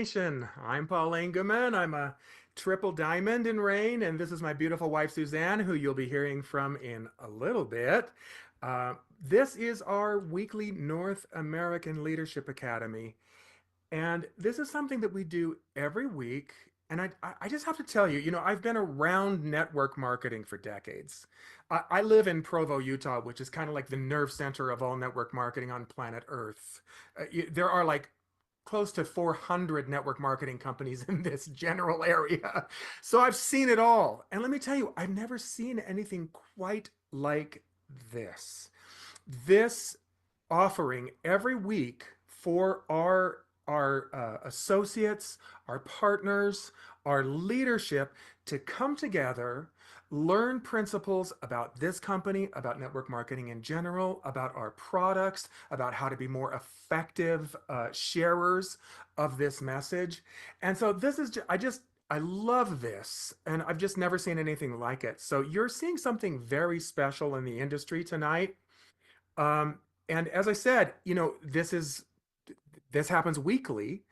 Nation. I'm Paul Engelman. I'm a triple diamond in Rain, and this is my beautiful wife, Suzanne, who you'll be hearing from in a little bit. This is our weekly North American Leadership Academy, and this is something that we do every week. And I just have to tell you, I've been around network marketing for decades. I live in Provo, Utah, which is kind of like the nerve center of all network marketing on planet Earth. There are like close to 400 network marketing companies in this general area. So I've seen it all. And let me tell you, I've never seen anything quite like this. This offering every week for our associates, our partners, our leadership to come together, learn principles about this company, about network marketing in general, about our products, about how to be more effective sharers of this message. And so this is I love this, and I've just never seen anything like it. So you're seeing something very special in the industry tonight. And as I said, this happens weekly.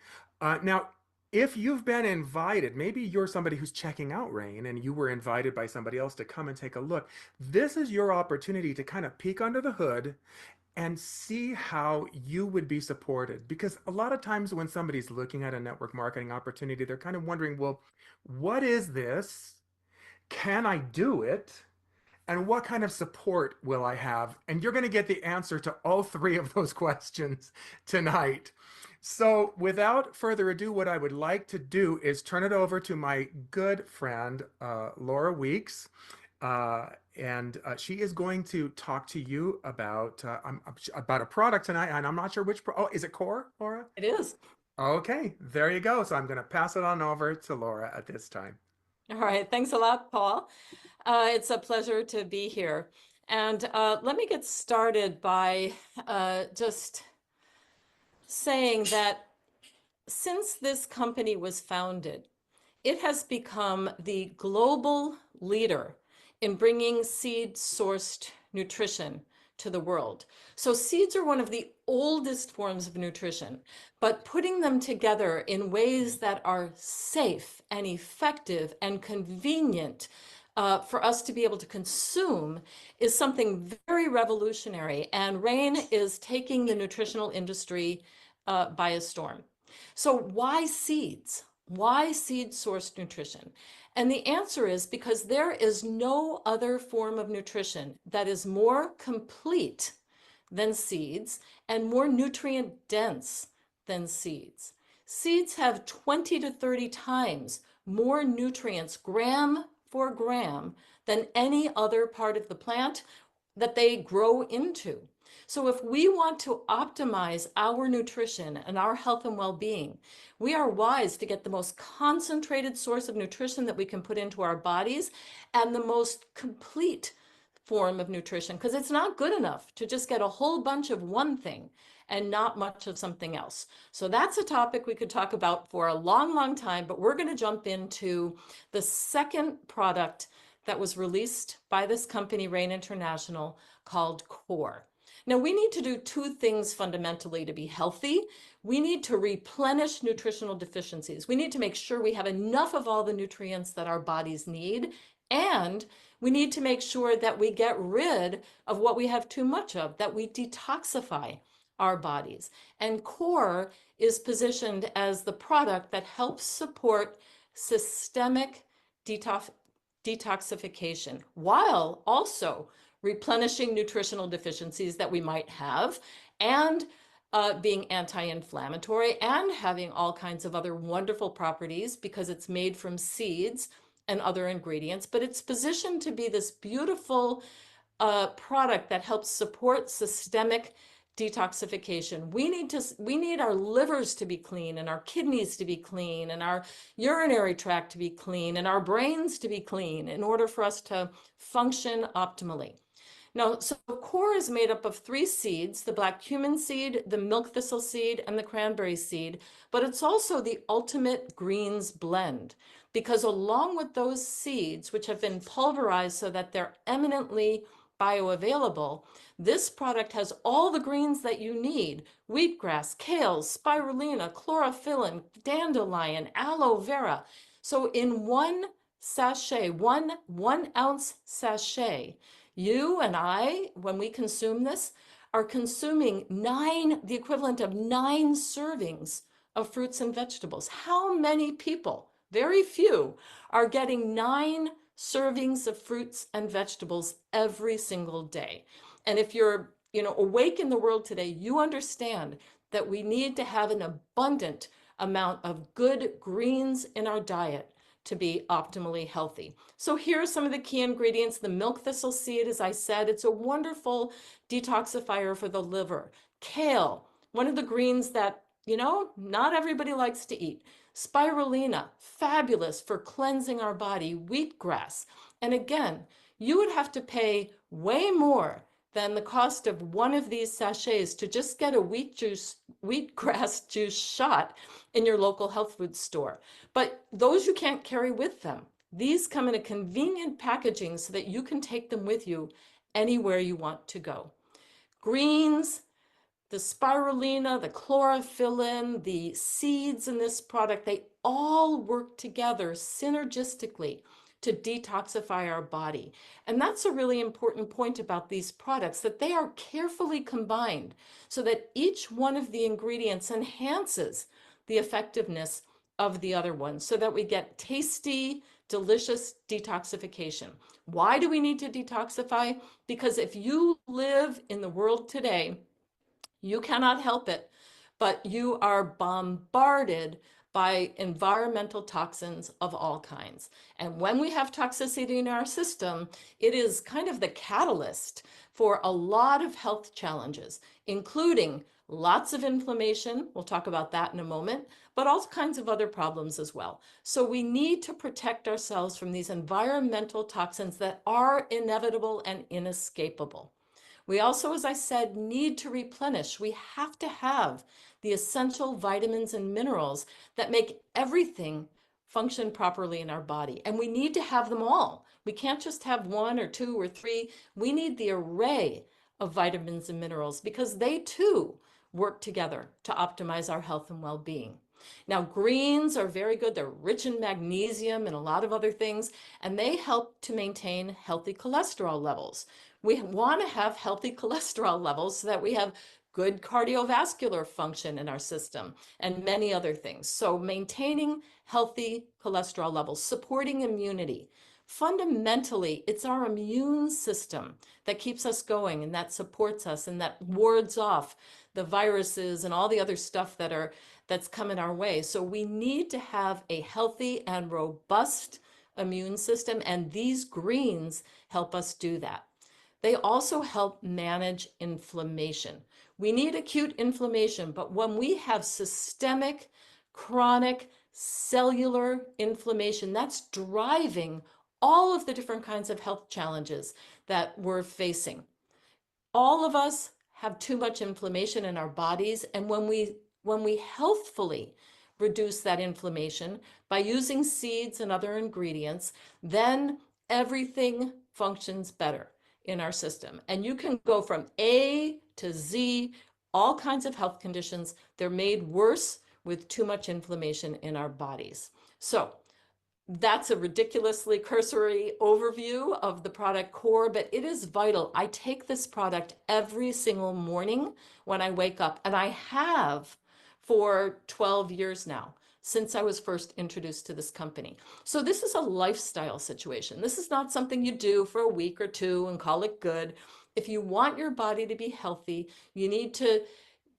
Now, if you've been invited, maybe you're somebody who's checking out Rain and you were invited by somebody else to come and take a look. This is your opportunity to kind of peek under the hood and see how you would be supported. Because a lot of times when somebody's looking at a network marketing opportunity, they're kind of wondering, well, what is this? Can I do it? And what kind of support will I have? And you're going to get the answer to all three of those questions tonight. So without further ado, what I would like to do is turn it over to my good friend, Laura Weeks. And she is going to talk to you about a product tonight. And I'm not sure oh, is it Core, Laura? It is. Okay, there you go. So I'm going to pass it on over to Laura at this time. All right. Thanks a lot, Paul. It's a pleasure to be here. And let me get started by just saying that since this company was founded, it has become the global leader in bringing seed-sourced nutrition to the world. So seeds are one of the oldest forms of nutrition, but putting them together in ways that are safe and effective and convenient for us to be able to consume is something very revolutionary. And Rain is taking the nutritional industry by a storm. So why seeds? Why seed-sourced nutrition? And the answer is because there is no other form of nutrition that is more complete than seeds and more nutrient dense than seeds. Seeds have 20 to 30 times more nutrients, gram for gram, than any other part of the plant that they grow into. So if we want to optimize our nutrition and our health and well-being, we are wise to get the most concentrated source of nutrition that we can put into our bodies and the most complete form of nutrition, because it's not good enough to just get a whole bunch of one thing and not much of something else. So that's a topic we could talk about for a long, long time, but we're going to jump into the second product that was released by this company, Rain International, called Core. Now, we need to do two things fundamentally to be healthy. We need to replenish nutritional deficiencies. We need to make sure we have enough of all the nutrients that our bodies need. And we need to make sure that we get rid of what we have too much of, that we detoxify our bodies. And Core is positioned as the product that helps support systemic detoxification while also replenishing nutritional deficiencies that we might have, and being anti-inflammatory and having all kinds of other wonderful properties because it's made from seeds and other ingredients. But it's positioned to be this beautiful product that helps support systemic detoxification. We need our livers to be clean and our kidneys to be clean and our urinary tract to be clean and our brains to be clean in order for us to function optimally. Now, so Core is made up of 3 seeds, the black cumin seed, the milk thistle seed, and the cranberry seed, but it's also the ultimate greens blend, because along with those seeds, which have been pulverized so that they're eminently bioavailable, this product has all the greens that you need: wheatgrass, kale, spirulina, chlorophyllin, dandelion, aloe vera. So in one sachet, one ounce sachet, you and I, when we consume this, are consuming the equivalent of 9 servings of fruits and vegetables. How many people, very few, are getting 9 servings of fruits and vegetables every single day? And if you're, awake in the world today, you understand that we need to have an abundant amount of good greens in our diet to be optimally healthy. So here are some of the key ingredients. The milk thistle seed, as I said, it's a wonderful detoxifier for the liver. Kale, one of the greens that, not everybody likes to eat. Spirulina, fabulous for cleansing our body. Wheatgrass. And again, you would have to pay way more than the cost of one of these sachets to just get a wheatgrass juice shot in your local health food store. But those you can't carry with them. These come in a convenient packaging so that you can take them with you anywhere you want to go. Greens, the spirulina, the chlorophyllin, the seeds in this product, they all work together synergistically to detoxify our body. And that's a really important point about these products, that they are carefully combined so that each one of the ingredients enhances the effectiveness of the other one so that we get tasty, delicious detoxification. Why do we need to detoxify? Because if you live in the world today, you cannot help it, but you are bombarded by environmental toxins of all kinds. And when we have toxicity in our system, it is kind of the catalyst for a lot of health challenges, including lots of inflammation. We'll talk about that in a moment, but all kinds of other problems as well. So we need to protect ourselves from these environmental toxins that are inevitable and inescapable. We also, as I said, need to replenish. We have to have the essential vitamins and minerals that make everything function properly in our body. And we need to have them all. We can't just have 1 or 2 or 3. We need the array of vitamins and minerals because they too work together to optimize our health and well-being. Now, greens are very good. They're rich in magnesium and a lot of other things, and they help to maintain healthy cholesterol levels. We want to have healthy cholesterol levels so that we have good cardiovascular function in our system and many other things. So maintaining healthy cholesterol levels, supporting immunity. Fundamentally, it's our immune system that keeps us going and that supports us and that wards off the viruses and all the other stuff that's coming our way. So we need to have a healthy and robust immune system, and these greens help us do that. They also help manage inflammation. We need acute inflammation, but when we have systemic, chronic, cellular inflammation, that's driving all of the different kinds of health challenges that we're facing. All of us have too much inflammation in our bodies, and when we healthfully reduce that inflammation by using seeds and other ingredients, then everything functions better in our system. And you can go from A to Z, all kinds of health conditions. They're made worse with too much inflammation in our bodies. So that's a ridiculously cursory overview of the product core, but it is vital. I take this product every single morning when I wake up, and I have for 12 years now, since I was first introduced to this company. So this is a lifestyle situation. This is not something you do for a week or two and call it good. If you want your body to be healthy, you need to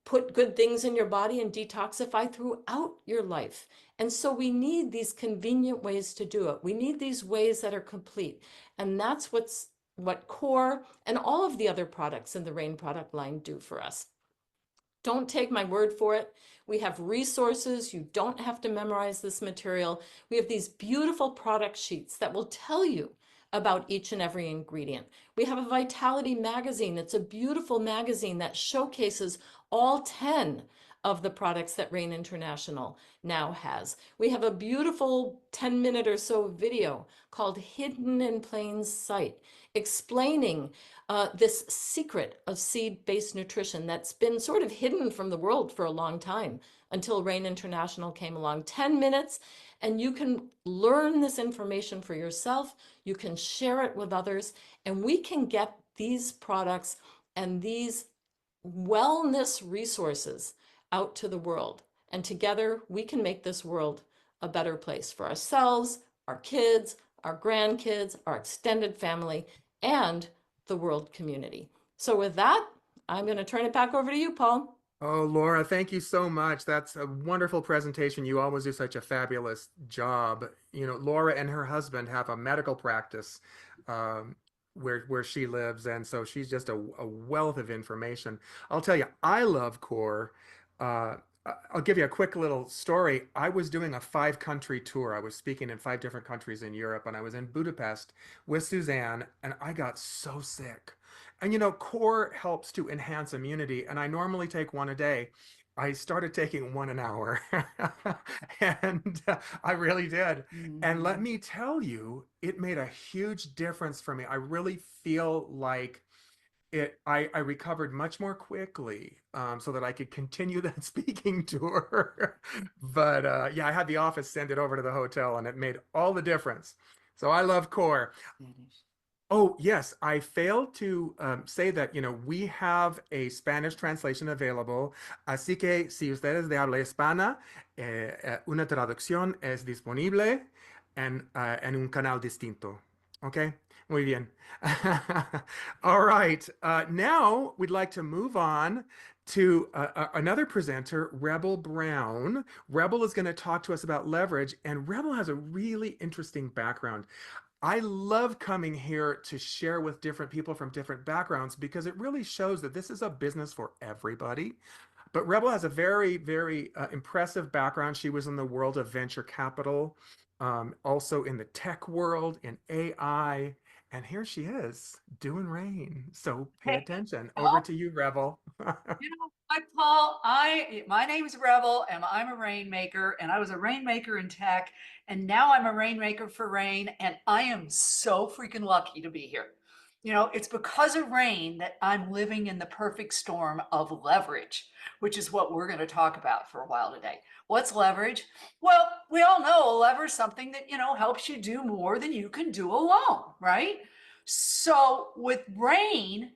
put good things in your body and detoxify throughout your life. And so we need these convenient ways to do it. We need these ways that are complete. And that's what Core and all of the other products in the Rain product line do for us. Don't take my word for it. We have resources. You don't have to memorize this material. We have these beautiful product sheets that will tell you about each and every ingredient. We have a Vitality magazine. It's a beautiful magazine that showcases all 10 of the products that Rain International now has. We have a beautiful 10-minute or so video called Hidden in Plain Sight, explaining this secret of seed-based nutrition that's been sort of hidden from the world for a long time until Rain International came along. 10 minutes, and you can learn this information for yourself. You can share it with others, and we can get these products and these wellness resources out to the world. And together we can make this world a better place for ourselves, our kids, our grandkids, our extended family, and the world community. So with that, I'm going to turn it back over to you, Paul. Oh, Laura, thank you so much. That's a wonderful presentation. You always do such a fabulous job. You know, Laura and her husband have a medical practice um, where she lives, and so she's just a wealth of information. I'll tell you, I love core. Uh, I'll give you a quick little story. I was doing a five-country tour. I was speaking in five different countries in Europe, and I was in Budapest with Suzanne, and I got so sick. And you know, core helps to enhance immunity, and I normally take one a day. I started taking one an hour, and I really did. And let Mhm. me tell you, it made a huge difference for me. I really feel like I recovered much more quickly, so that I could continue that speaking tour. But yeah, I had the office send it over to the hotel, and it made all the difference. So I love core. Spanish. Oh, yes, I failed to say that, we have a Spanish translation available. Así que si ustedes de habla hispana, una traducción es disponible en un canal distinto. Okay, muy bien. All right, now we'd like to move on to another presenter, Rebel Brown. Rebel is going to talk to us about leverage, and Rebel has a really interesting background. I love coming here to share with different people from different backgrounds because it really shows that this is a business for everybody. But Rebel has a very, very impressive background. She was in the world of venture capital, also in the tech world, in AI. And here she is doing rain. So pay Hey, attention. Over Paul. to you, Rebel. Hi, Paul. My name's Rebel, and I'm a rainmaker, and I was a rainmaker in tech, and now I'm a rainmaker for rain, and I am so freaking lucky to be here. It's because of rain that I'm living in the perfect storm of leverage, which is what we're going to talk about for a while today. What's leverage? Well, we all know a lever is something that, helps you do more than you can do alone, right? So with rain,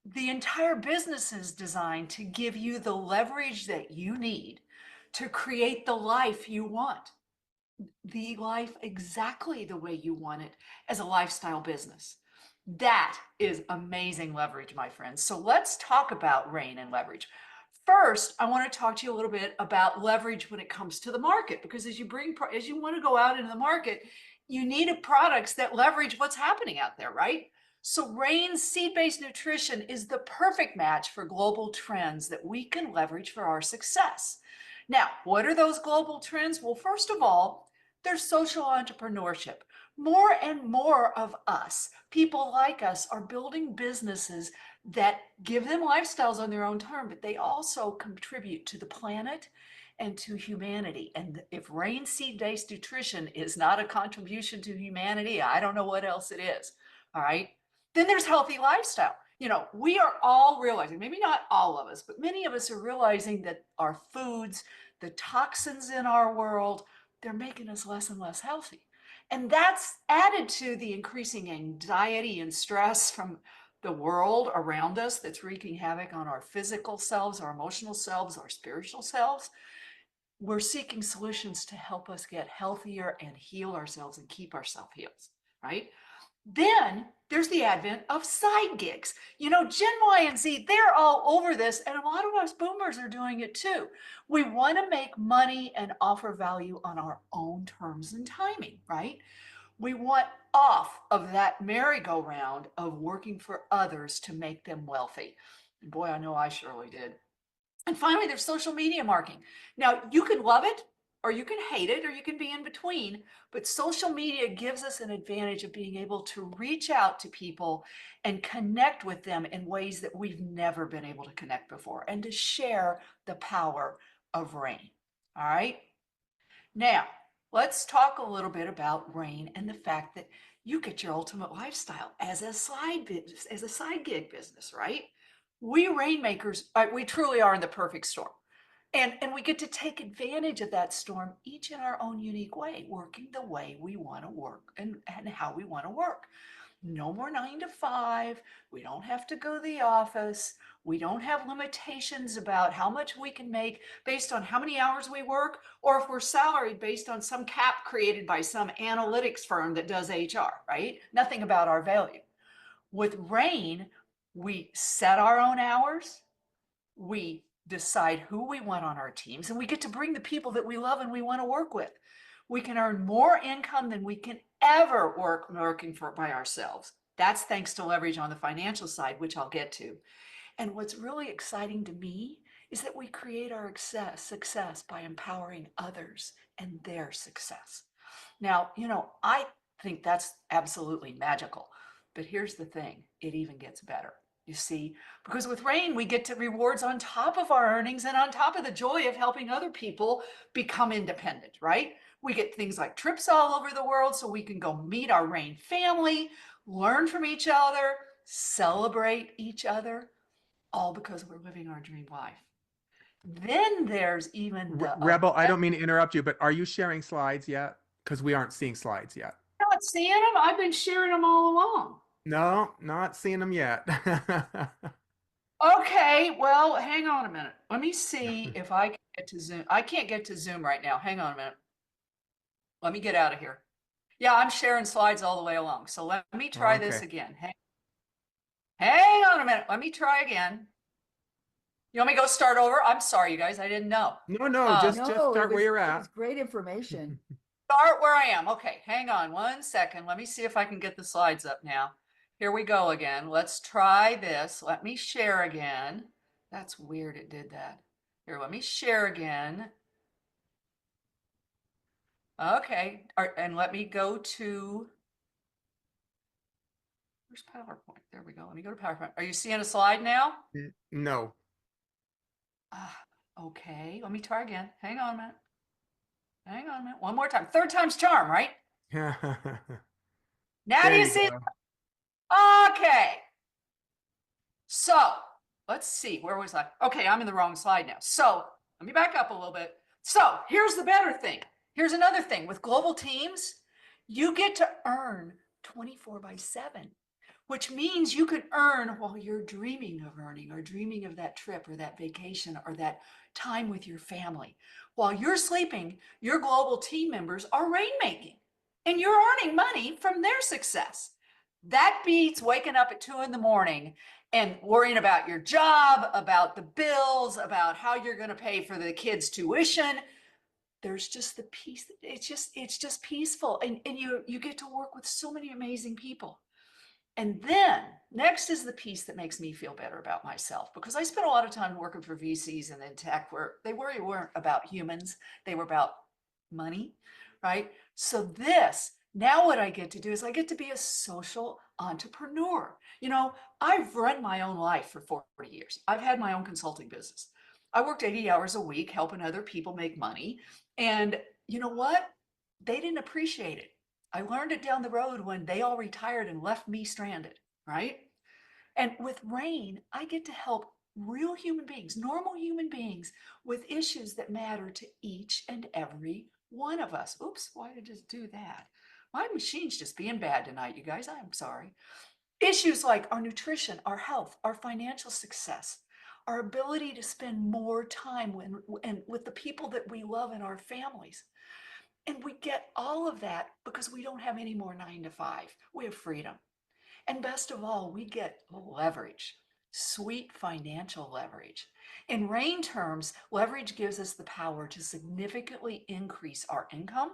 the entire business is designed to give you the leverage that you need to create the life you want, the life exactly the way you want it as a lifestyle business. That is amazing leverage, my friends. So let's talk about rain and leverage. First, I want to talk to you a little bit about leverage when it comes to the market, because as you want to go out into the market, you need products that leverage what's happening out there, right? So Rain's seed-based nutrition is the perfect match for global trends that we can leverage for our success. Now, what are those global trends? Well, first of all, there's social entrepreneurship. More and more of us, people like us, are building businesses that give them lifestyles on their own term, but they also contribute to the planet and to humanity. And if rain seed-based nutrition is not a contribution to humanity, I don't know what else it is. All right. Then there's healthy lifestyle. We are all realizing, maybe not all of us, but many of us are realizing that our foods, the toxins in our world, they're making us less and less healthy. And that's added to the increasing anxiety and stress from the world around us that's wreaking havoc on our physical selves, our emotional selves, our spiritual selves. We're seeking solutions to help us get healthier and heal ourselves and keep ourselves healed, right? Then there's the advent of side gigs. Gen Y and Z, they're all over this, and a lot of us boomers are doing it too. We want to make money and offer value on our own terms and timing, right? We want off of that merry-go-round of working for others to make them wealthy. And boy, I know I surely did. And finally, there's social media marketing. Now, you can love it or you can hate it, or you can be in between. But social media gives us an advantage of being able to reach out to people and connect with them in ways that we've never been able to connect before, and to share the power of RAIN. All right. Now, let's talk a little bit about RAIN and the fact that you get your ultimate lifestyle as a side business, as a side gig business, right? We rainmakers, we truly are in the perfect storm. And we get to take advantage of that storm, each in our own unique way, working the way we want to work and how we want to work. No more 9 to 5. We don't have to go to the office. We don't have limitations about how much we can make based on how many hours we work, or if we're salaried based on some cap created by some analytics firm that does HR, right? Nothing about our value. With RAIN, we set our own hours. We decide who we want on our teams, and we get to bring the people that we love and we want to work with. We can earn more income than we can ever working for by ourselves. That's thanks to leverage on the financial side, which I'll get to. And what's really exciting to me is that we create our success by empowering others and their success. Now, I think that's absolutely magical. But here's the thing, it even gets better. You see, because with RAIN, we get to rewards on top of our earnings and on top of the joy of helping other people become independent, right? We get things like trips all over the world so we can go meet our RAIN family, learn from each other, celebrate each other, all because we're living our dream life. Then there's even the Rebel, I don't mean to interrupt you, but are you sharing slides yet? Because we aren't seeing slides yet. not seeing them. I've been sharing them all along. No, not seeing them yet. Okay, well, hang on a minute. Let me see if I can get to Zoom. I can't get to Zoom right now. Hang on a minute. Let me get out of here. Yeah, I'm sharing slides all the way along. So let me try this Okay. again. Hang on a minute. Let me try again. You want me to go start over? I'm sorry, you guys. I didn't know. No, just No, start where you're it at. was great information. Start where I am. Okay, hang on 1 second. Let me see if I can get the slides up now. Here we go again. Let's try this. Let me share again. That's weird, it did that. Here, let me share again. Okay, and let me go to, where's PowerPoint? There we go. Let me go to PowerPoint. Are you seeing a slide now? No. Okay, let me try again. Hang on a minute. Hang on a minute. One more time. Third time's charm, right? Now do There you you see? go. Okay. So let's see, where was I? Okay, I'm in the wrong slide now. So let me back up a little bit. So here's the better thing. Here's another thing. With global teams, you get to earn 24/7, which means you can earn while you're dreaming of earning, or dreaming of that trip or that vacation or that time with your family. While you're sleeping, your global team members are rainmaking, and you're earning money from their success. That beats waking up at 2 in the morning and worrying about your job, about the bills, about how you're going to pay for the kids' tuition. There's just the peace. It's just peaceful. And you get to work with so many amazing people. And then next is the piece that makes me feel better about myself, because I spent a lot of time working for VCs and in tech where they weren't about humans, they were about money, right? So now what I get to do is I get to be a social entrepreneur. I've run my own life for 40 years. I've had my own consulting business. I worked 80 hours a week helping other people make money. And you know what? They didn't appreciate it. I learned it down the road when they all retired and left me stranded, right? And with RAIN, I get to help real human beings, normal human beings, with issues that matter to each and every one of us. Oops, why did it just do that? My machine's just being bad tonight, you guys. I'm sorry. Issues like our nutrition, our health, our financial success, our ability to spend more time with the people that we love in our families. And we get all of that because we don't have any more 9 to 5. We have freedom. And best of all, we get leverage, sweet financial leverage. In RAIN terms, leverage gives us the power to significantly increase our income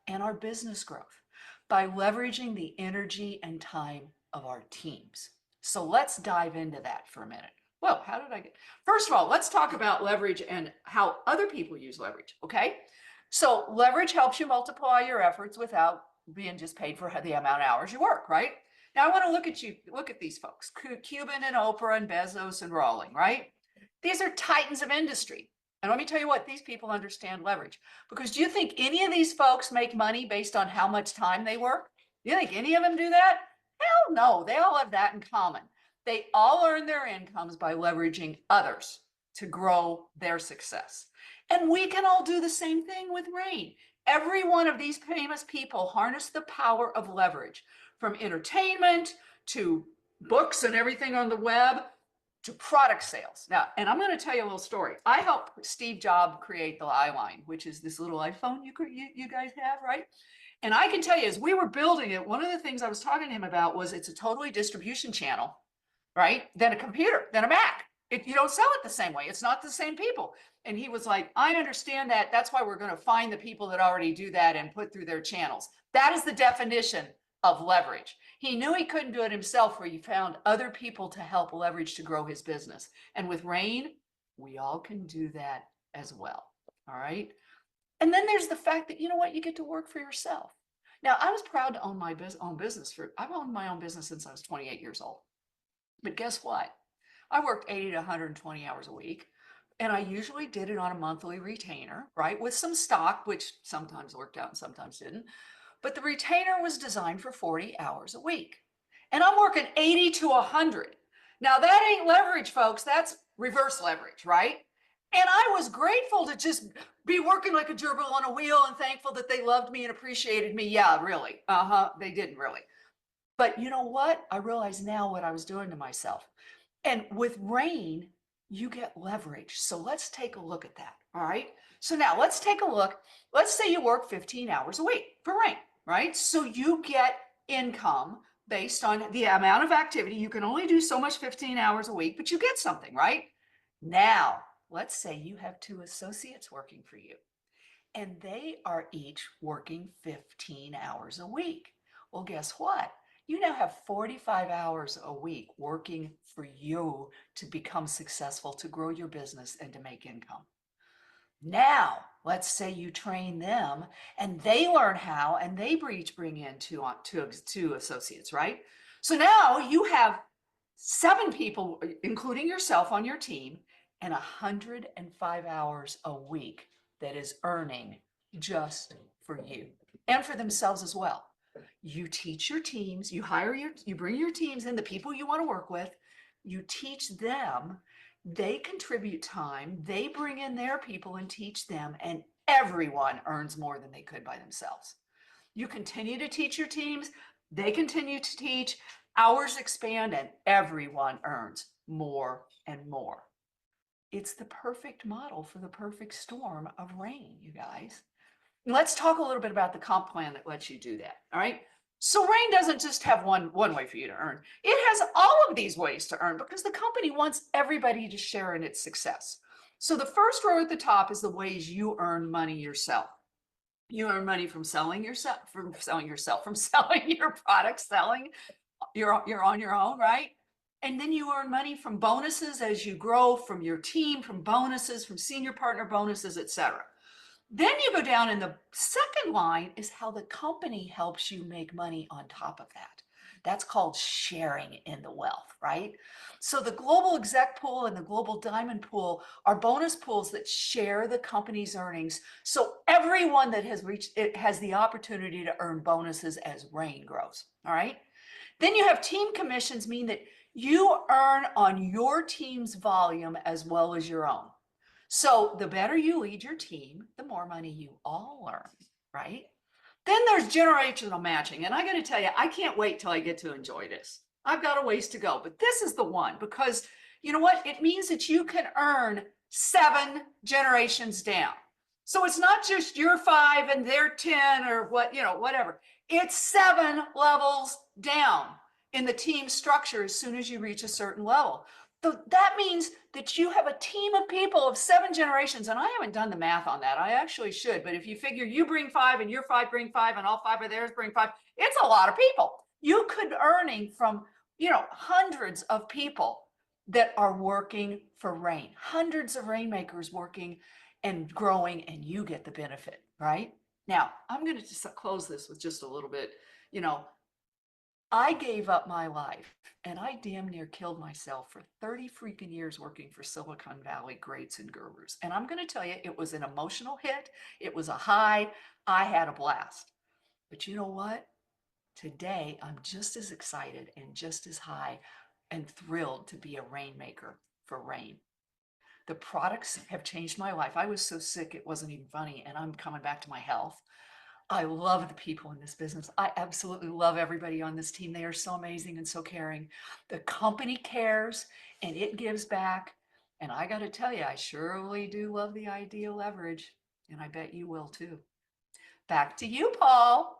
and our business growth by leveraging the energy and time of our teams. So let's dive into that for a minute. Well, First of all, let's talk about leverage and how other people use leverage, okay? So leverage helps you multiply your efforts without being just paid for the amount of hours you work, right? Now I want to look at these folks, Cuban and Oprah and Bezos and Rowling, right? These are titans of industry. And let me tell you what, these people understand leverage. Because do you think any of these folks make money based on how much time they work? Do you think any of them do that? Hell no, they all have that in common. They all earn their incomes by leveraging others to grow their success. And we can all do the same thing with RAIN. Every one of these famous people harness the power of leverage, from entertainment to books and everything on the web to product sales. Now, and I'm going to tell you a little story. I helped Steve Jobs create the iLine, which is this little iPhone you guys have, right? And I can tell you, as we were building it, one of the things I was talking to him about was it's a totally distribution channel, right? Then a computer, then a Mac. You don't sell it the same way. It's not the same people. And he was like, I understand that. That's why we're going to find the people that already do that and put through their channels. That is the definition of leverage. He knew he couldn't do it himself, where he found other people to help leverage to grow his business. And with RAIN, we all can do that as well. All right. And then there's the fact that, you know what, you get to work for yourself. Now, I was proud to own my own business. I've owned my own business since I was 28 years old. But guess what? I worked 80 to 120 hours a week. And I usually did it on a monthly retainer, right? With some stock, which sometimes worked out and sometimes didn't. But the retainer was designed for 40 hours a week. And I'm working 80 to 100. Now that ain't leverage, folks. That's reverse leverage, right? And I was grateful to just be working like a gerbil on a wheel and thankful that they loved me and appreciated me. Yeah, really. They didn't really. But you know what? I realize now what I was doing to myself. And with RAIN, you get leverage. So let's take a look at that. All right. So now let's take a look. Let's say you work 15 hours a week for RAIN, right? So you get income based on the amount of activity. You can only do so much 15 hours a week, but you get something, right? Now, let's say you have 2 associates working for you, and they are each working 15 hours a week. Well, guess what? You now have 45 hours a week working for you to become successful, to grow your business, and to make income. Now, let's say you train them and they learn how, and they each bring in two associates, right? So now you have 7 people, including yourself, on your team, and 105 hours a week that is earning just for you and for themselves as well. You teach your teams, you bring your teams in, the people you want to work with, you teach them, they contribute time, they bring in their people and teach them, and everyone earns more than they could by themselves. You continue to teach your teams, they continue to teach, hours expand, and everyone earns more and more. It's the perfect model for the perfect storm of RAIN, you guys. Let's talk a little bit about the comp plan that lets you do that. All right. So RAIN doesn't just have one way for you to earn. It has all of these ways to earn because the company wants everybody to share in its success. So the first row at the top is the ways you earn money yourself. You earn money from selling your product, you're on your own, right? And then you earn money from bonuses as you grow, from your team, from bonuses, from senior partner bonuses, etc. Then you go down, and the second line is how the company helps you make money on top of that. That's called sharing in the wealth, right? So the global exec pool and the global diamond pool are bonus pools that share the company's earnings. So everyone that has reached it has the opportunity to earn bonuses as RAIN grows, all right? Then you have team commissions, mean that you earn on your team's volume as well as your own. So the better you lead your team, the more money you all earn, right? Then there's generational matching. And I got to tell you, I can't wait till I get to enjoy this. I've got a ways to go, but this is the one, because you know what? It means that you can earn 7 generations down. So it's not just your 5 and their 10 or whatever. It's 7 levels down in the team structure as soon as you reach a certain level. So that means that you have a team of people of 7 generations, and I haven't done the math on that. I actually should, but if you figure you bring 5 and your 5 bring 5 and all 5 of theirs bring 5, it's a lot of people. You could earning from, hundreds of people that are working for RAIN, hundreds of rainmakers working and growing, and you get the benefit. right? Now, I'm going to just close this with just a little bit. You know, I gave up my life and I damn near killed myself for 30 freaking years working for Silicon Valley greats and gurus. And I'm going to tell you, it was an emotional hit. It was a high. I had a blast. But you know what? Today, I'm just as excited and just as high and thrilled to be a rainmaker for Rain. The products have changed my life. I was so sick, it wasn't even funny, and I'm coming back to my health. I love the people in this business. I absolutely love everybody on this team. They are so amazing and so caring. The company cares and it gives back. And I got to tell you, I surely do love the idea of leverage. And I bet you will too. Back to you, Paul.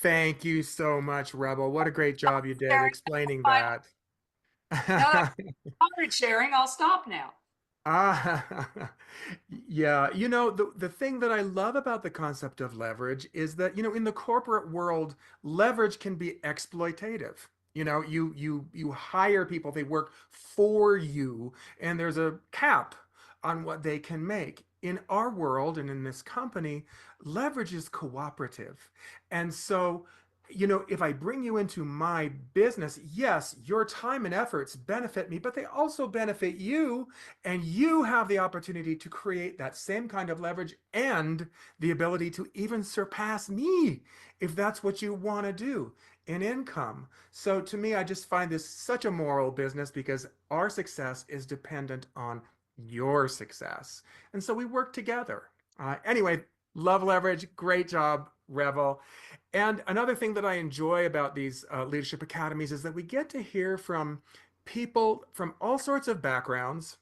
Thank you so much, Rebel. What a great job you did Sharing, explaining now that. that I started sharing, I'll stop now. Ah, yeah. The thing that I love about the concept of leverage is that, in the corporate world, leverage can be exploitative. You hire people, they work for you, and there's a cap on what they can make. In our world and in this company, leverage is cooperative. And so, if I bring you into my business, yes, your time and efforts benefit me, but they also benefit you, and you have the opportunity to create that same kind of leverage and the ability to even surpass me if that's what you want to do in income. So to me, I just find this such a moral business because our success is dependent on your success. And so we work together. Anyway, love leverage. Great job, Revel. And another thing that I enjoy about these leadership academies is that we get to hear from people from all sorts of backgrounds.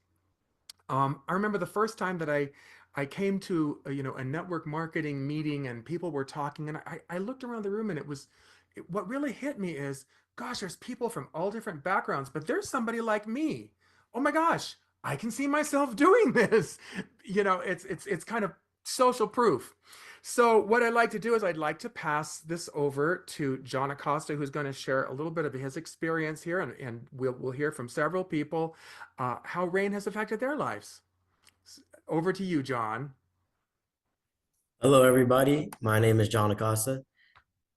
I remember the first time that I came to a network marketing meeting and people were talking, and I looked around the room, and what really hit me is, gosh, there's people from all different backgrounds, but there's somebody like me. Oh my gosh, I can see myself doing this. It's kind of social proof. So what I'd like to do is I'd like to pass this over to John Acosta, who's going to share a little bit of his experience here, and we'll hear from several people how rain has affected their lives. Over to you, John. Hello, everybody. My name is John Acosta.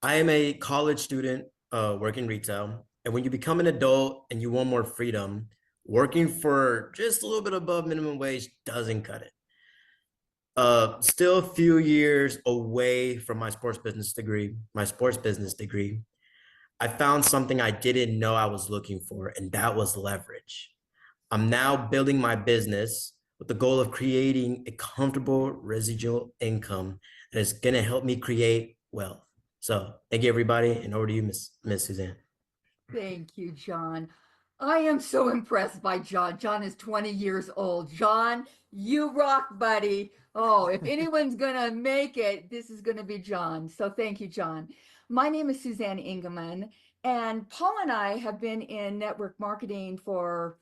I am a college student working retail. And when you become an adult and you want more freedom, working for just a little bit above minimum wage doesn't cut it. Still a few years away from my sports business degree, I found something I didn't know I was looking for, and that was leverage. I'm now building my business with the goal of creating a comfortable residual income that is going to help me create wealth. So thank you, everybody. And over to you, Miss Suzanne. Thank you, John. I am so impressed by John. John is 20 years old. John, you rock, buddy. Oh, if anyone's going to make it, this is going to be John. So thank you, John. My name is Suzanne Ingeman, and Paul and I have been in network marketing for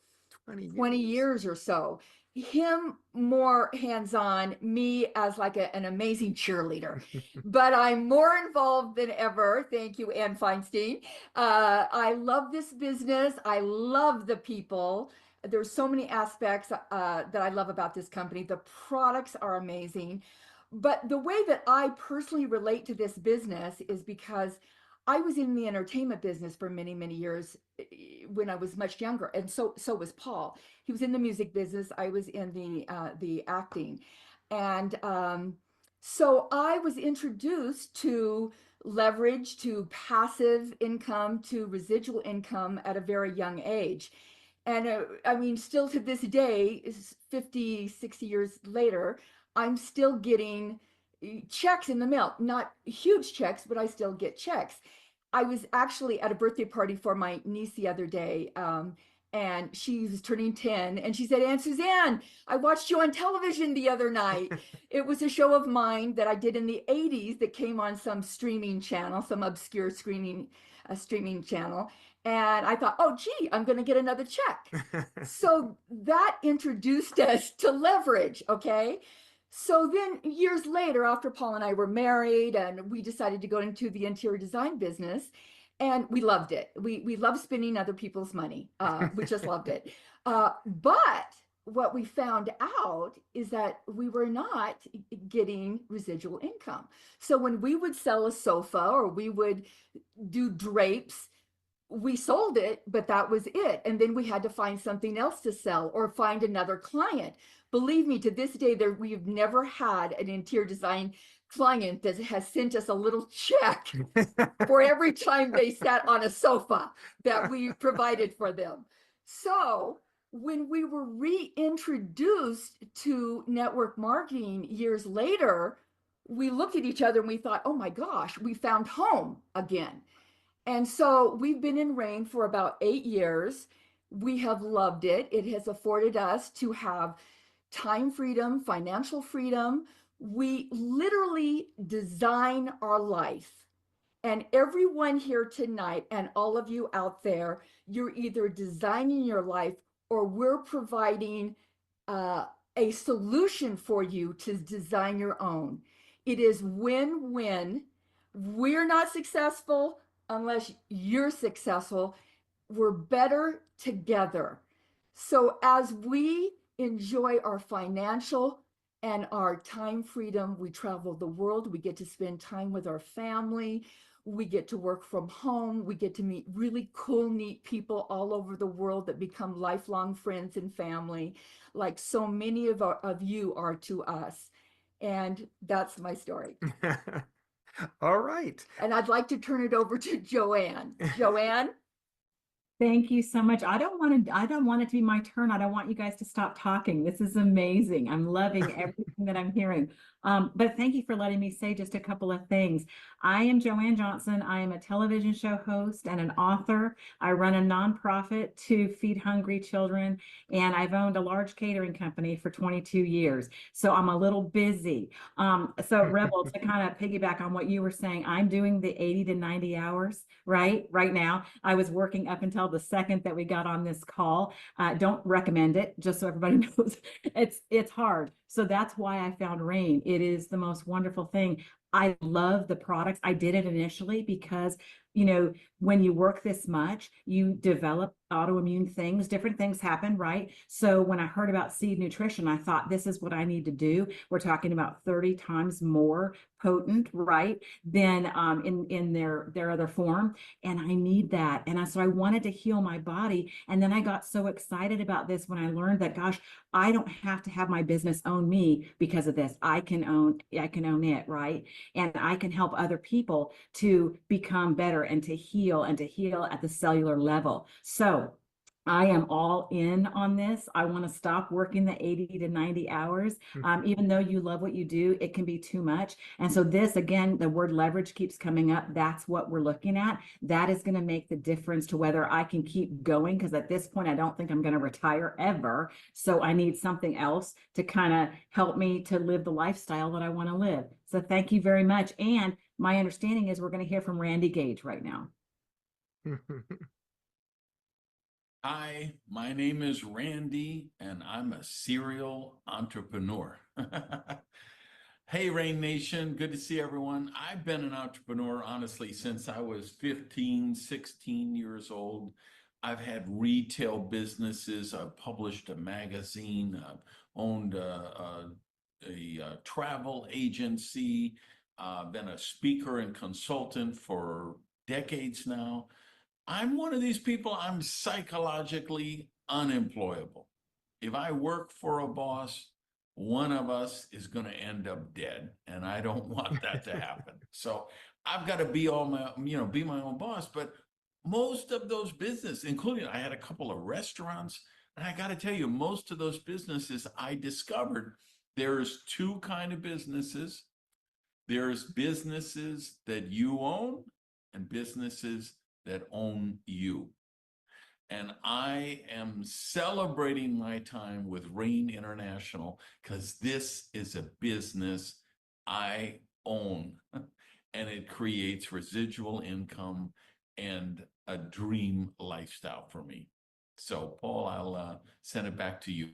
20 years or so. Him more hands-on, me as like an amazing cheerleader. But I'm more involved than ever. Thank you, Ann Feinstein. I love this business. I love the people. There's so many aspects that I love about this company. The products are amazing. But the way that I personally relate to this business is because I was in the entertainment business for many, many years when I was much younger, and so was Paul. He was in the music business. I was in the acting, and so I was introduced to leverage, to passive income, to residual income at a very young age. And I mean, still to this day, 50, 60 years later, I'm still getting checks in the mail, not huge checks, but I still get checks. I was actually at a birthday party for my niece the other day, and she was turning 10, and she said, Aunt Suzanne, I watched you on television the other night. It was a show of mine that I did in the 80s that came on some streaming channel, some obscure streaming channel. And I thought, oh, gee, I'm going to get another check. So that introduced us to leverage, okay? So then years later, after Paul and I were married and we decided to go into the interior design business, and we loved it. We love spending other people's money. We just loved it. But what we found out is that we were not getting residual income. So when we would sell a sofa or we would do drapes, we sold it, but that was it. And then we had to find something else to sell or find another client. Believe me, to this day, we've never had an interior design client that has sent us a little check for every time they sat on a sofa that we provided for them. So when we were reintroduced to network marketing years later, we looked at each other and we thought, oh my gosh, we found home again. And so we've been in Rain for about 8 years. We have loved it. It has afforded us to have time freedom, financial freedom. We literally design our life. And everyone here tonight, and all of you out there, you're either designing your life or we're providing uh, a solution for you to design your own. It is win-win. We're not successful unless you're successful. We're better together. So as we enjoy our financial and our time freedom, we travel the world, we get to spend time with our family, we get to work from home, we get to meet really cool, neat people all over the world that become lifelong friends and family, like so many of you are to us. And that's my story. All right. And I'd like to turn it over to Joanne. Joanne? Thank you so much. I don't want it to be my turn. I don't want you guys to stop talking. This is amazing. I'm loving everything that I'm hearing. But thank you for letting me say just a couple of things. I am Joanne Johnson. I am a television show host and an author. I run a nonprofit to feed hungry children, and I've owned a large catering company for 22 years. So I'm a little busy. So Rebel, to kind of piggyback on what you were saying, I'm doing the 80 to 90 hours, right now. I was working up until the second that we got on this call. Don't recommend it, just so everybody knows. It's hard. So that's why I found Rain. It is the most wonderful thing. I love the products. I did it initially because, when you work this much, you develop autoimmune things, different things happen, right? So when I heard about seed nutrition, I thought, this is what I need to do. We're talking about 30 times more potent, right, than in their other form. And I need that. And so I wanted to heal my body. And then I got so excited about this when I learned that, gosh, I don't have to have my business own me because of this. I can own it, right? And I can help other people to become better and to heal at the cellular level. So I am all in on this. I want to stop working the 80 to 90 hours. Even though you love what you do, it can be too much. And so this, again, the word leverage keeps coming up. That's what we're looking at. That is going to make the difference to whether I can keep going, because at this point, I don't think I'm going to retire ever. So I need something else to kind of help me to live the lifestyle that I want to live. So thank you very much. And my understanding is we're going to hear from Randy Gage right now. Hi, my name is Randy, and I'm a serial entrepreneur. Hey, Rain Nation, good to see everyone. I've been an entrepreneur, honestly, since I was 15, 16 years old. I've had retail businesses. I've published a magazine. I've owned a travel agency. Been a speaker and consultant for decades now. I'm one of these people, I'm psychologically unemployable. If I work for a boss, one of us is going to end up dead, and I don't want that to happen. So I've got to be be my own boss. But most of those businesses, including I had a couple of restaurants, and I got to tell you, most of those businesses I discovered there's two kind of businesses. There's businesses that you own and businesses that own you. And I am celebrating my time with Rain International because this is a business I own and it creates residual income and a dream lifestyle for me. So, Paul, I'll send it back to you.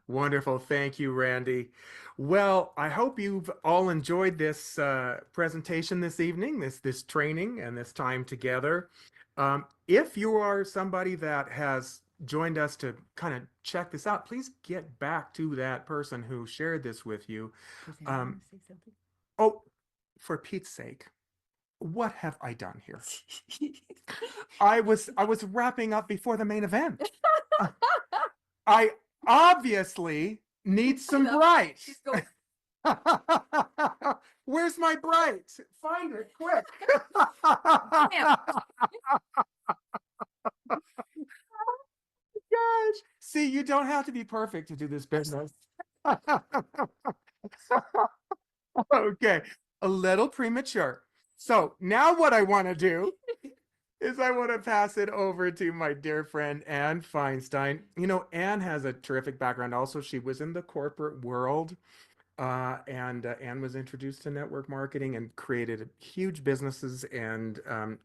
Wonderful. Thank you, Randy. Well, I hope you've all enjoyed this presentation this evening, this training and this time together. If you are somebody that has joined us to kind of check this out, please get back to that person who shared this with you. Does anyone Um, want to say something? oh, for Pete's sake, what have I done here? I was wrapping up before the main event. I obviously need some know. bright. She's going, Where's my bright? Find it quick. Damn. Gosh. See, you don't have to be perfect to do this business. Okay, a little premature. So now what I want to do is I want to pass it over to my dear friend Anne Feinstein. You know, Anne has a terrific background. Also, she was in the corporate world, and Anne was introduced to network marketing and created huge businesses, and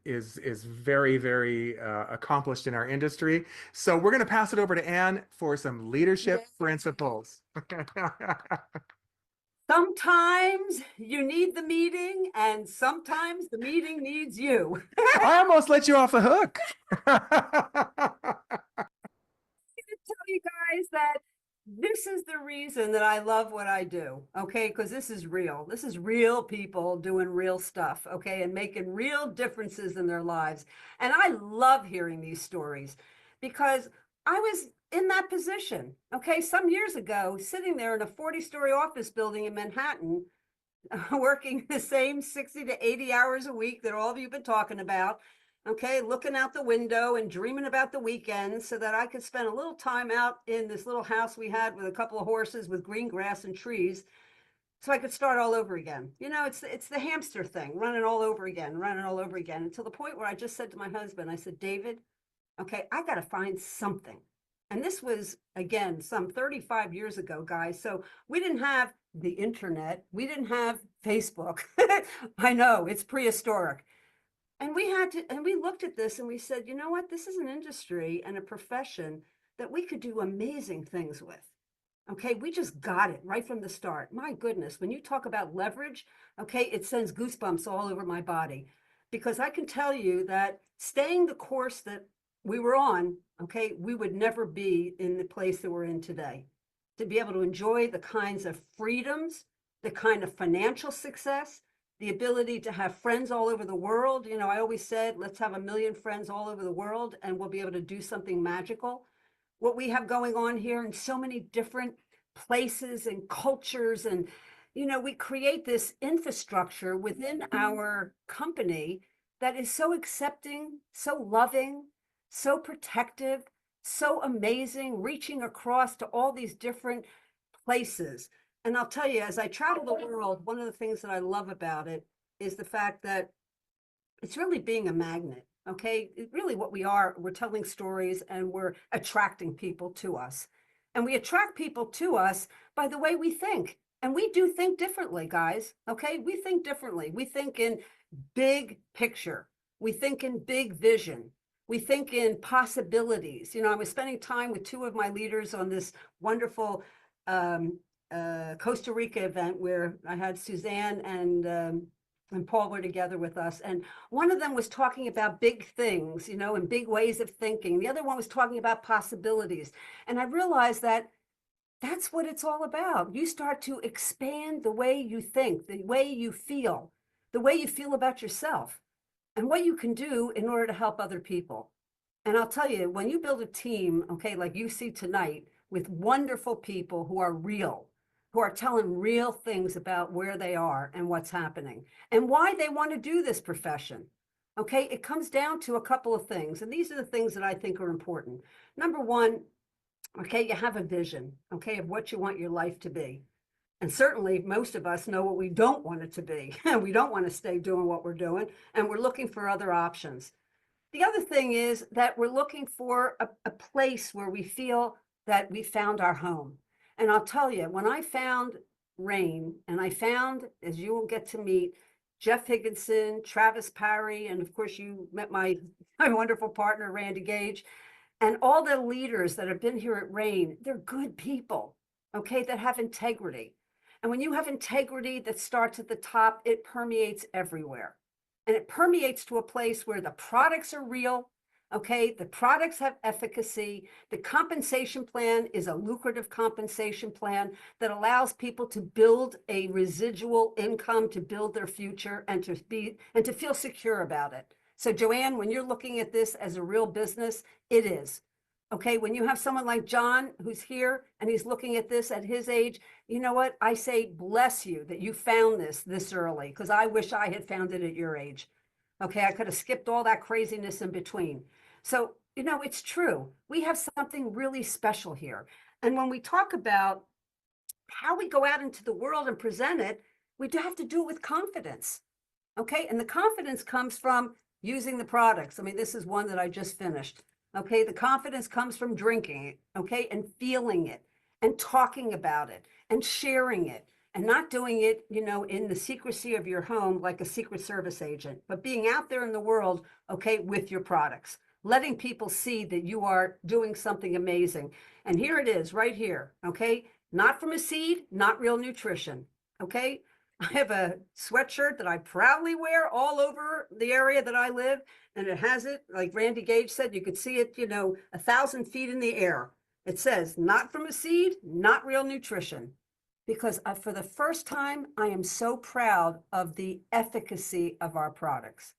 is very, very accomplished in our industry. So we're going to pass it over to Anne for some leadership principles. Sometimes you need the meeting, and sometimes the meeting needs you. I almost let you off the hook. Tell you guys that this is the reason that I love what I do, okay? Because this is real. This is real people doing real stuff, okay? And making real differences in their lives. And I love hearing these stories because I was in that position, okay? Some years ago, sitting there in a 40-story office building in Manhattan, working the same 60 to 80 hours a week that all of you have been talking about, okay, looking out the window and dreaming about the weekends so that I could spend a little time out in this little house we had with a couple of horses with green grass and trees so I could start all over again. You know, it's the hamster thing, running all over again, until the point where I just said to my husband, I said, David, okay, I got to find something. And this was, again, some 35 years ago, guys. So we didn't have the internet. We didn't have Facebook. I know, it's prehistoric. And we looked at this and we said, you know what? This is an industry and a profession that we could do amazing things with. Okay, we just got it right from the start. My goodness, when you talk about leverage, okay, it sends goosebumps all over my body because I can tell you that staying the course that we were on, okay, we would never be in the place that we're in today. To be able to enjoy the kinds of freedoms, the kind of financial success, the ability to have friends all over the world. You know, I always said, let's have 1 million friends all over the world and we'll be able to do something magical. What we have going on here in so many different places and cultures, and you know, we create this infrastructure within our company that is so accepting, so loving, so protective, so amazing, reaching across to all these different places. And I'll tell you, as I travel the world, one of the things that I love about it is the fact that it's really being a magnet. Okay, really what we are, we're telling stories and we're attracting people to us. And we attract people to us by the way we think. And we do think differently, guys. Okay, we think differently. We think in big picture. We think in big vision. We think in possibilities. You know, I was spending time with 2 of my leaders on this wonderful Costa Rica event where I had Suzanne and Paul were together with us. And one of them was talking about big things, you know, and big ways of thinking. The other one was talking about possibilities. And I realized that that's what it's all about. You start to expand the way you think, the way you feel about yourself, and what you can do in order to help other people. And I'll tell you, when you build a team, okay, like you see tonight, with wonderful people who are real, who are telling real things about where they are and what's happening and why they want to do this profession. Okay, it comes down to a couple of things. And these are the things that I think are important. Number one, okay, you have a vision, okay, of what you want your life to be. And certainly most of us know what we don't want it to be. We don't want to stay doing what we're doing, and we're looking for other options. The other thing is that we're looking for a place where we feel that we found our home. And I'll tell you, when I found Rain, and I found, as you will get to meet, Jeff Higginson, Travis Parry, and of course you met my wonderful partner, Randy Gage, and all the leaders that have been here at Rain, they're good people, okay, that have integrity. And when you have integrity that starts at the top, it permeates everywhere. And it permeates to a place where the products are real, Okay, the products have efficacy. The compensation plan is a lucrative compensation plan that allows people to build a residual income to build their future and to feel secure about it. So Joanne, when you're looking at this as a real business, it is. Okay, when you have someone like John who's here and he's looking at this at his age, you know what? I say bless you that you found this early, because I wish I had found it at your age. Okay, I could have skipped all that craziness in between. So, you know, it's true. We have something really special here. And when we talk about how we go out into the world and present it, we do have to do it with confidence. Okay, and the confidence comes from using the products. I mean, this is one that I just finished. Okay, the confidence comes from drinking it, okay, and feeling it and talking about it and sharing it and not doing it, you know, in the secrecy of your home like a Secret Service agent, but being out there in the world, okay, with your products, letting people see that you are doing something amazing. And here it is right here, okay, not from a seed, not real nutrition, okay. I have a sweatshirt that I proudly wear all over the area that I live. And it has it, like Randy Gage said, you could see it, you know, 1,000 feet in the air. It says, not from a seed, not real nutrition. Because for the first time, I am so proud of the efficacy of our products.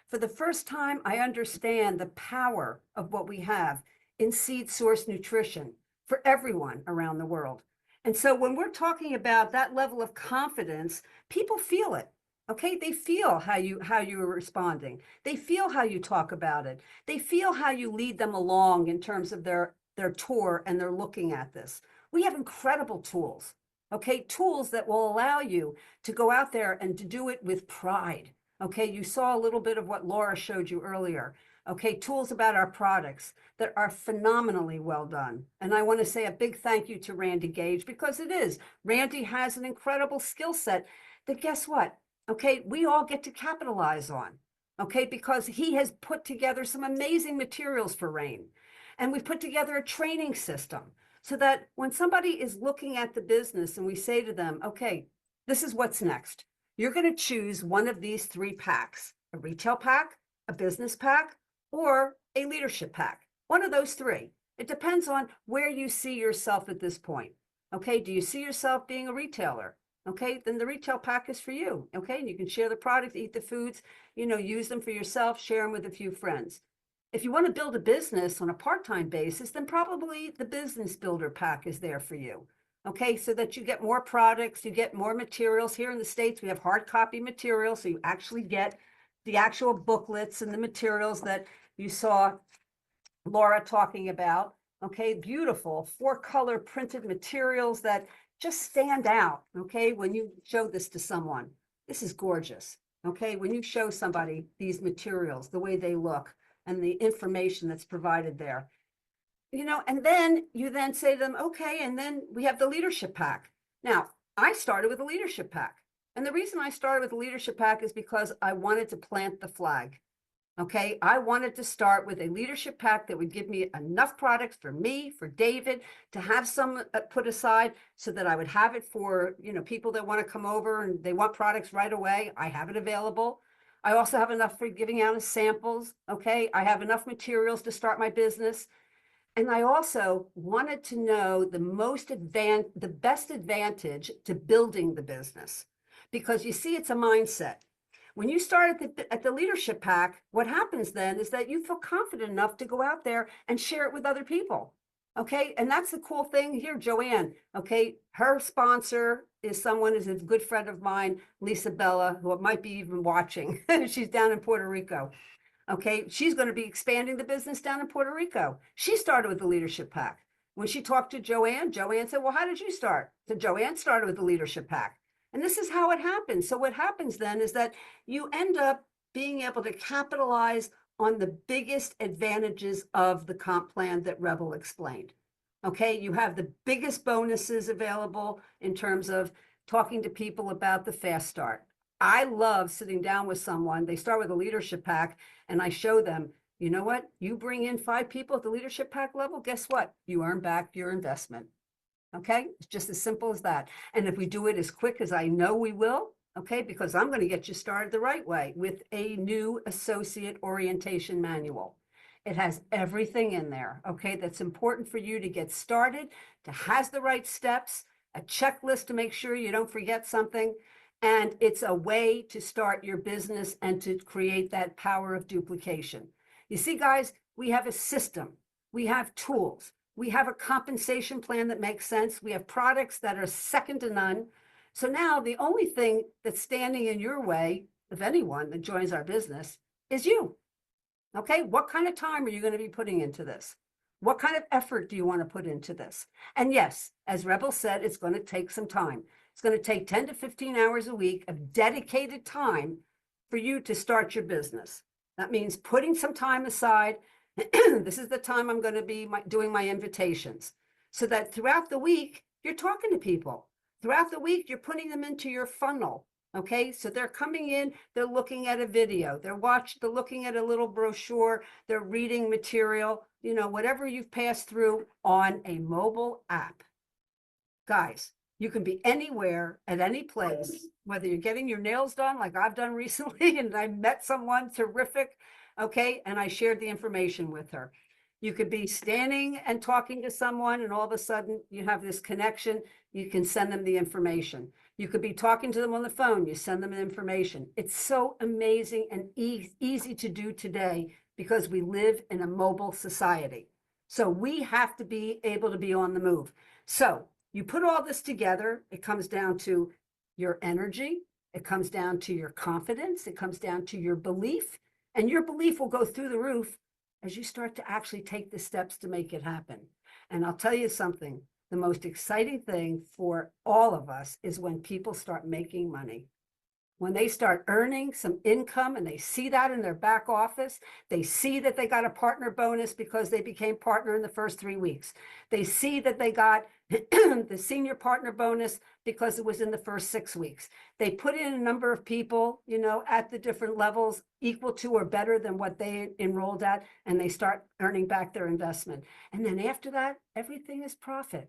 For the first time, I understand the power of what we have in seed source nutrition for everyone around the world. And so when we're talking about that level of confidence, people feel it. Okay, they feel how you are responding. They feel how you talk about it. They feel how you lead them along in terms of their tour and they're looking at this. We have incredible tools. Okay, tools that will allow you to go out there and to do it with pride. Okay, you saw a little bit of what Laura showed you earlier. Okay, tools about our products that are phenomenally well done. And I want to say a big thank you to Randy Gage, because it is. Randy has an incredible skill set that, guess what? Okay, we all get to capitalize on. Okay, because he has put together some amazing materials for RAIN. And we put together a training system so that when somebody is looking at the business and we say to them, okay, this is what's next. You're going to choose one of these 3 packs, a retail pack, a business pack, or a leadership pack. One of those 3. It depends on where you see yourself at this point. Okay, do you see yourself being a retailer? Okay, then the retail pack is for you. Okay, and you can share the product, eat the foods, you know, use them for yourself, share them with a few friends. If you want to build a business on a part-time basis, then probably the business builder pack is there for you. Okay, so that you get more products, you get more materials. Here in the States, we have hard copy materials, so you actually get the actual booklets and the materials that you saw Laura talking about. Okay, beautiful 4-color printed materials that just stand out. Okay, when you show this to someone, this is gorgeous. Okay, when you show somebody these materials, the way they look and the information that's provided there, you know, and then you then say to them, okay, and then we have the leadership pack. Now, I started with a leadership pack. And the reason I started with the leadership pack is because I wanted to plant the flag. Okay, I wanted to start with a leadership pack that would give me enough products for me, for David, to have some put aside so that I would have it for, you know, people that want to come over and they want products right away. I have it available. I also have enough for giving out as samples. Okay, I have enough materials to start my business. And I also wanted to know the best advantage to building the business, because you see, it's a mindset. When you start at the leadership pack, what happens then is that you feel confident enough to go out there and share it with other people. Okay, and that's the cool thing here, Joanne. Okay, her sponsor is a good friend of mine, Lisa Bella, who might be even watching. She's down in Puerto Rico. Okay, she's going to be expanding the business down in Puerto Rico. She started with the leadership pack. When she talked to Joanne, Joanne said, well, how did you start? So Joanne started with the leadership pack. And this is how it happens. So what happens then is that you end up being able to capitalize on the biggest advantages of the comp plan that Rebel explained. Okay, you have the biggest bonuses available in terms of talking to people about the fast start. I love sitting down with someone. They start with a leadership pack and I show them, you know what? You bring in 5 people at the leadership pack level, guess what? You earn back your investment. Okay, it's just as simple as that. And if we do it as quick as I know we will, okay, because I'm going to get you started the right way with a new associate orientation manual. It has everything in there, okay, that's important for you to get started, to has the right steps, a checklist to make sure you don't forget something. And it's a way to start your business and to create that power of duplication. You see, guys, we have a system, we have tools, we have a compensation plan that makes sense, we have products that are second to none. So now the only thing that's standing in your way of anyone that joins our business is you. Okay, what kind of time are you going to be putting into this? What kind of effort do you want to put into this? And yes, as Rebel said, it's going to take some time. It's going to take 10 to 15 hours a week of dedicated time for you to start your business. That means putting some time aside. This is the time I'm going to be doing my invitations, so that throughout the week, you're talking to people. Throughout the week, you're putting them into your funnel. Okay, so they're coming in, they're looking at a video, they're looking at a little brochure, they're reading material, you know, whatever you've passed through on a mobile app. Guys, you can be anywhere at any place, whether you're getting your nails done like I've done recently, and I met someone terrific, okay, and I shared the information with her. You could be standing and talking to someone, and all of a sudden you have this connection, you can send them the information. You could be talking to them on the phone, you send them the information. It's so amazing and easy to do today because we live in a mobile society. So we have to be able to be on the move. So you put all this together, it comes down to your energy, it comes down to your confidence, it comes down to your belief, and your belief will go through the roof as you start to actually take the steps to make it happen. And I'll tell you something, the most exciting thing for all of us is when people start making money. When they start earning some income and they see that in their back office, they see that they got a partner bonus because they became partner in the first 3 weeks. They see that they got the senior partner bonus because it was in the first 6 weeks. They put in a number of people, you know, at the different levels equal to or better than what they enrolled at, and they start earning back their investment. And then after that, everything is profit.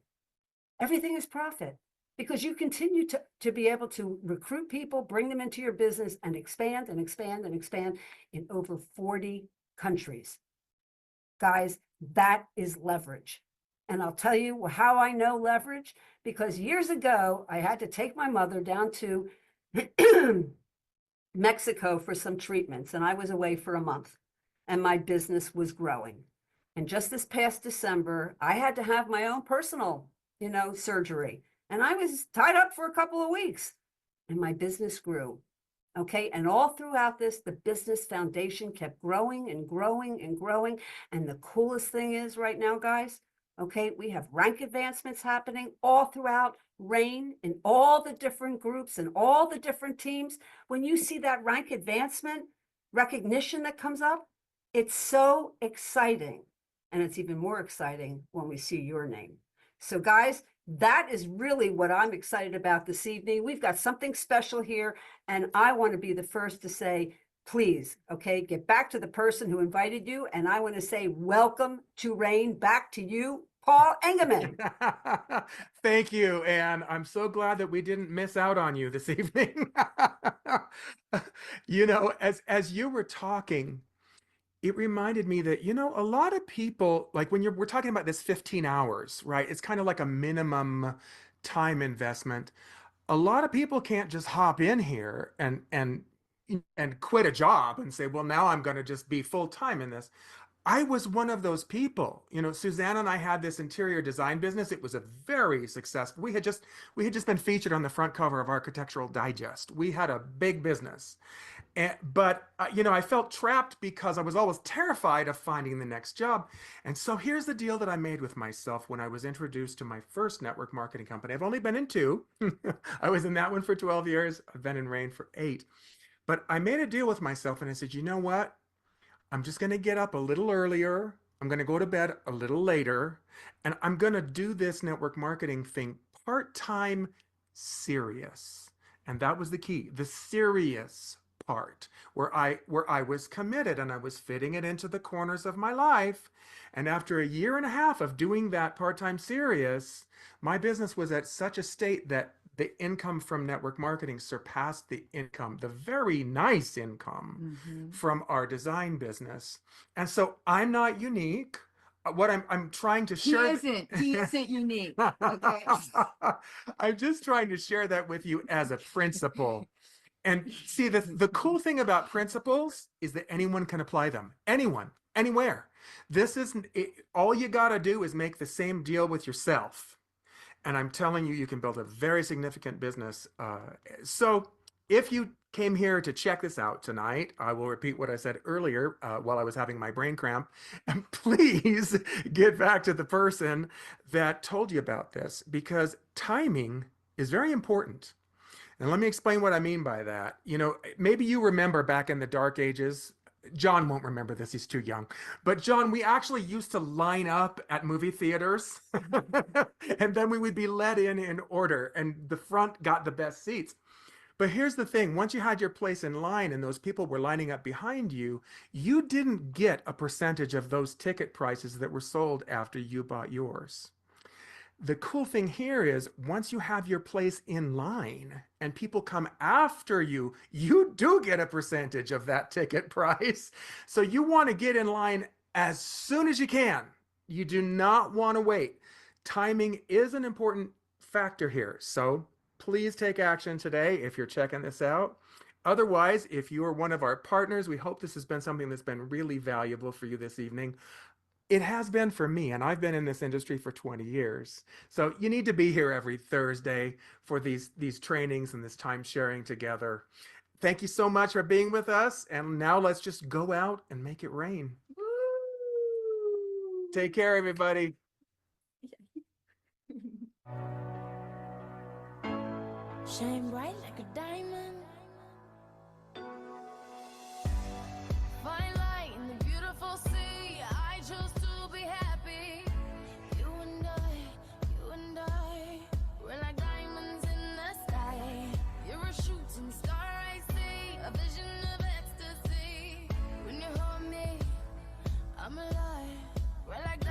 Everything is profit, because you continue to be able to recruit people, bring them into your business, and expand and expand and expand in over 40 countries. Guys, that is leverage. And I'll tell you how I know leverage, because years ago, I had to take my mother down to Mexico for some treatments, and I was away for a month, and my business was growing. And just this past December, I had to have my own personal, you know, surgery. And I was tied up for a couple of weeks, and my business grew. Okay. And all throughout this, the business foundation kept growing and growing and growing. And the coolest thing is right now, guys, okay, we have rank advancements happening all throughout RAIN in all the different groups and all the different teams. When you see that rank advancement recognition that comes up, it's so exciting. And it's even more exciting when we see your name. So guys, that is really what I'm excited about this evening. We've got something special here, and I want to be the first to say, please, okay, get back to the person who invited you, and I want to say welcome to RAIN, back to you, Paul Engelman. Thank you, and I'm so glad that we didn't miss out on you this evening. You know, as you were talking, it reminded me that, you know, a lot of people, like when we're talking about this 15 hours, right? It's kind of like a minimum time investment. A lot of people can't just hop in here and quit a job and say, well, now I'm going to just be full time in this. I was one of those people. You know, Suzanne and I had this interior design business. It was a very successful. We had just been featured on the front cover of Architectural Digest. We had a big business. But you know, I felt trapped because I was always terrified of finding the next job. And so here's the deal that I made with myself when I was introduced to my first network marketing company. I've only been in two. I was in that one for 12 years. I've been in RAIN for 8. But I made a deal with myself and I said, you know what? I'm just going to get up a little earlier. I'm going to go to bed a little later. And I'm going to do this network marketing thing part-time, serious. And that was the key, the serious part, where I was committed and I was fitting it into the corners of my life. And after a year and a half of doing that part-time serious, my business was at such a state that the income from network marketing surpassed the income, the very nice income from our design business. And so I'm not unique. What I'm trying to He share. isn't unique. Okay. I'm just trying to share that with you as a principle. And see, the cool thing about principles is that anyone can apply them. Anyone, anywhere. This isn't all you got to do is make the same deal with yourself. And I'm telling you, you can build a very significant business. So if you came here to check this out tonight, I will repeat what I said earlier while I was having my brain cramp. And please get back to the person that told you about this, because timing is very important. And let me explain what I mean by that. You know, maybe you remember back in the dark ages. John won't remember this, he's too young. But John, we actually used to line up at movie theaters and then we would be let in order, and the front got the best seats. But here's the thing, once you had your place in line and those people were lining up behind you, you didn't get a percentage of those ticket prices that were sold after you bought yours. The cool thing here is once you have your place in line and people come after you, you do get a percentage of that ticket price. So you want to get in line as soon as you can. You do not want to wait. Timing is an important factor here. So please take action today if you're checking this out. Otherwise, if you are one of our partners, we hope this has been something that's been really valuable for you this evening. It has been for me, and I've been in this industry for 20 years. So you need to be here every Thursday for these trainings and this time sharing together. Thank you so much for being with us. And now let's just go out and make it rain. Woo! Take care, everybody. Shine bright like a diamond. Fine light in the beautiful sea. I chose to be happy. You and I, we're like diamonds in the sky. You're a shooting star, I see, a vision of ecstasy. When you hold me, I'm alive. We're like